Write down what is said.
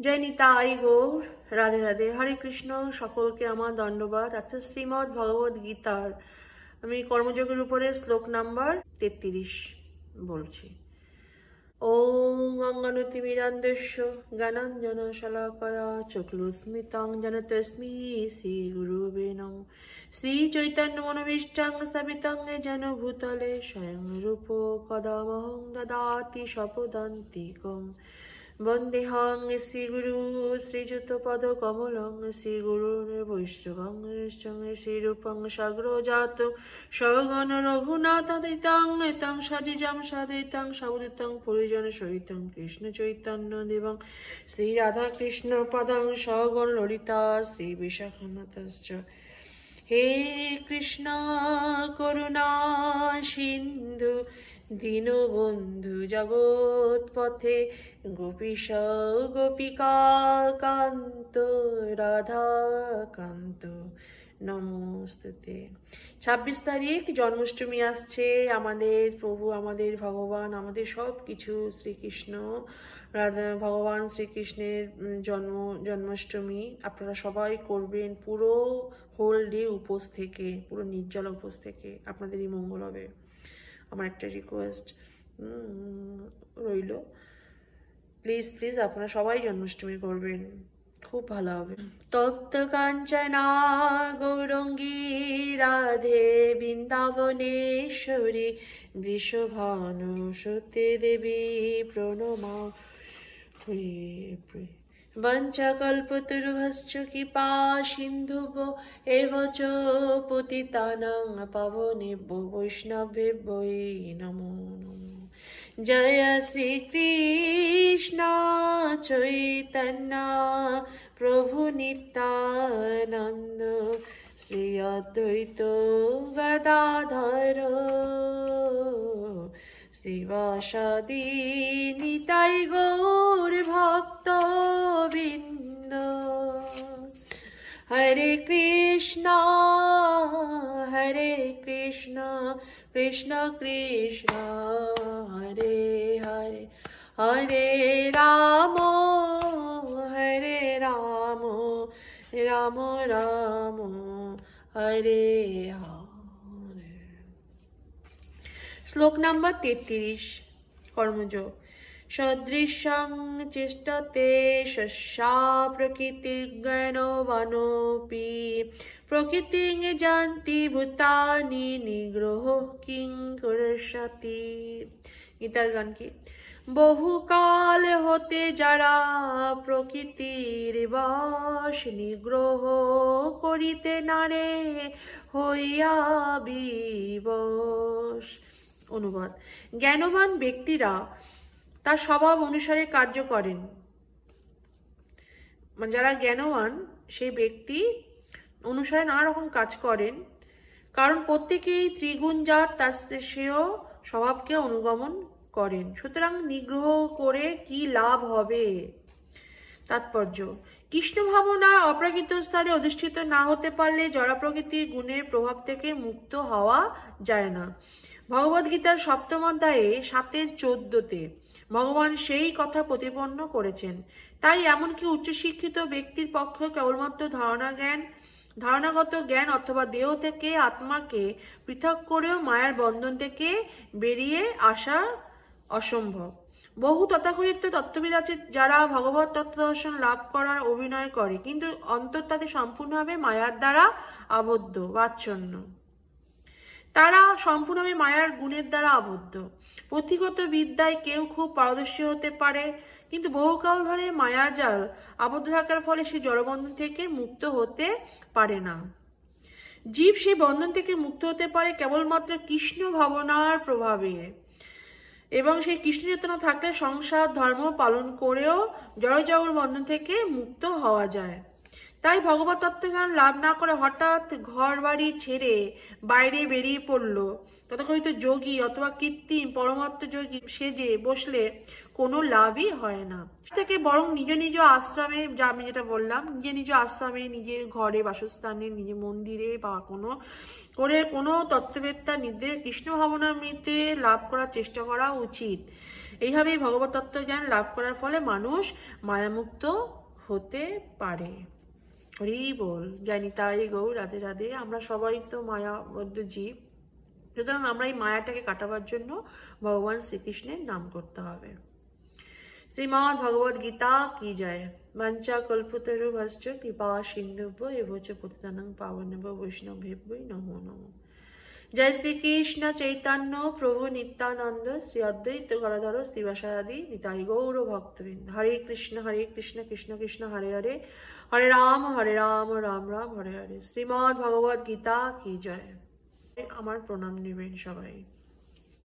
জয় নিতাই গৌর, রাধে রাধে, হরে কৃষ্ণ। সকলকে আমার দণ্ডবাদ। আচ্ছা, শ্রীমদ্ ভগবদ গীতার আমি কর্মযোগের উপরে শ্লোক নাম্বার 33 বলছি। ওং অঙ্গনতিমিরান্ধস্য জ্ঞানাঞ্জন শলাকয়া চক্ষুস্মিতাং জনতস্मै শ্রী গুরুবে নমঃ। শ্রী চৈতন্য মনোভীষ্টং স্থাপিতং যেন ভূতলে স্বয়ং রূপ কদামহং দদাতি স্বপদান্তিকং। বন্দেহং শ্রীগুরু শ্রীযুতপদ কমলং শ্রীগুরুর বৈষ্ণবং শ্রীরূপং সাগ্রজাত সগণ রঘুনাথদিতং তং সজিজং সাদিতং সউদিতং পরিজন সহিতং কৃষ্ণ চৈতন্য দেবং শ্রী রাধা কৃষ্ণ পদং সগণ ললিতা শ্রী বিশাখানাথশ্চ। হে কৃষ্ণ করুণা সিন্ধু দীনবন্ধু জগৎপথে গোপীশ গোপিকা কান্ত রাধা কান্ত নমস্তুতে। 26 তারিখ জন্মাষ্টমী আসছে। আমাদের প্রভু, আমাদের ভগবান, আমাদের সব কিছু শ্রীকৃষ্ণ, ভগবান শ্রীকৃষ্ণের জন্মাষ্টমী আপনারা সবাই করবেন পুরো হোল ডে উপোস থেকে, পুরো নির্জলা উপোস থেকে। আপনাদেরই মঙ্গল হবে। আমার একটা রিকোয়েস্ট রইল, প্লিজ প্লিজ আপনারা সবাই জন্মাষ্টমী করবেন, খুব ভালো হবে। তপ্ত কাঞ্চনা গৌরঙ্গী রাধে বৃন্দাবনেশ্বরী বৃষভানু সত্যে দেবী প্রণমা। বঞ্চকল্পতরুভশ্চ কৃপা সিন্ধুভ্যো এব চ পতিতানাং পাবনেভ্যো বৈষ্ণবেভ্যো নমো নমঃ। জয় শ্রীকৃষ্ণ চৈতন্য প্রভু নিত্যানন্দ শ্রী অদ্বৈত গদাধর শ্রীবাসাদি নিতাই গৌর ভক্ত বৃন্দ। হরে কৃষ্ণ কৃষ্ণ কৃষ্ণ হরে হরে, হরে রাম রাম রাম হরে হরে। শ্লোক নাম্বার 33 কর্মযোগ। সদৃশং চেষ্টতে শস্যা প্রকৃতি জ্ঞানবানোপি প্রকৃতিং জানতি ভূতানি নিগ্রহ কিং করস্যতি। গীতার গান কি? বহুকাল হতে যারা প্রকৃতির বশ নিগ্রহ করিতে নারে হইয়া বিবশ। অনুবাদ: জ্ঞানবান ব্যক্তিরা তার স্বভাব অনুসারে কার্য করেন। মানে যারা জ্ঞানবান সেই ব্যক্তি অনুসারে নানা রকম কাজ করেন, কারণ প্রত্যেকেই ত্রিগুণজাত, তার সেও স্বভাবকে অনুগমন করেন। সুতরাং নিগ্রহ করে কি লাভ হবে? তাৎপর্য: কৃষ্ণ ভাবনা অপ্রাকৃত স্তরে অধিষ্ঠিত না হতে পারলে জড় প্রকৃতির গুণের প্রভাব থেকে মুক্ত হওয়া যায় না। ভগবদ্গীতার 7ম অধ্যায়ে 7-14 ভগবান সেই কথা প্রতিপন্ন করেছেন। তাই এমনকি উচ্চশিক্ষিত ব্যক্তির পক্ষে কেবলমাত্র ধারণাগত জ্ঞান অথবা দেহ থেকে আত্মাকে পৃথক করেও মায়ার বন্ধন থেকে বেরিয়ে আসা অসম্ভব। বহু তথাকথিত তত্ত্ববিদ আছে যারা ভগবত তত্ত্ব দর্শন লাভ করার অভিনয় করে, কিন্তু অন্তর তাদের সম্পূর্ণভাবে মায়ার দ্বারা আবদ্ধ বাচ্ছন্ন। তারা সম্পূর্ণভাবে মায়ার গুণের দ্বারা আবদ্ধ। পুঁথিগত বিদ্যায় কেউ খুব পারদর্শী হতে পারে, কিন্তু বহুকাল ধরে মায়াজাল আবদ্ধ থাকার ফলে সে জড়বন্ধন থেকে মুক্ত হতে পারে না। জীব সেই বন্ধন থেকে মুক্ত হতে পারে কেবলমাত্র কৃষ্ণ ভাবনার প্রভাবে, এবং সেই কৃষ্ণ চেতনা থাকলে সংসার ধর্ম পালন করেও জড়জগৎ বন্ধন থেকে মুক্ত হওয়া যায়। তাই ভগবত তত্ত্বজ্ঞান লাভ না করে হঠাৎ ঘর বাড়ি ছেড়ে বাইরে বেরিয়ে পড়ল তথাকথিত যোগী অথবা কৃত্রিম পরমাত্ম যোগী সেজে বসলে কোনো লাভই হয় না। থেকে বরং নিজ নিজ আশ্রমে, যা আমি যেটা বললাম, নিজ আশ্রমে, নিজের ঘরে, বাসস্থানে, নিজের মন্দিরে বা কোনো তত্ত্ববেত্তার নির্দেশ কৃষ্ণ ভাবনামৃতে লাভ করার চেষ্টা করা উচিত। এইভাবেই ভগবত তত্ত্ব জ্ঞান লাভ করার ফলে মানুষ মায়ামুক্ত হতে পারে। হরি বল, জয় নিতাই গৌর, রাধে রাধে। আমরা সবাই তো মায়াবদ্ধ জীব, সুতরাং আমরা এই মায়াটাকে কাটাবার জন্য ভগবান শ্রীকৃষ্ণের নাম করতে হবে। শ্রীমদ্ ভগবদ গীতা কি জয়। বাঞ্ছা কল্পতরুভশ্চ কৃপা সিন্ধুভ্য এবচ পতিতানাং পাবনেভ্যো বৈষ্ণবেভ্যো নমো নমো। জয় শ্রীকৃষ্ণ চৈতন্য প্রভু নিত্যানন্দ শ্রী অদ্বৈত গদাধর শ্রীবাসাদি নিতাই গৌর ভক্তবৃন্দ। হরে কৃষ্ণ কৃষ্ণ কৃষ্ণ হরে হরে, হরে রাম রাম রাম হরে হরে। শ্রীমদ্ ভগবদ গীতা কি জয়। আমার প্রণাম নেবেন সবাই।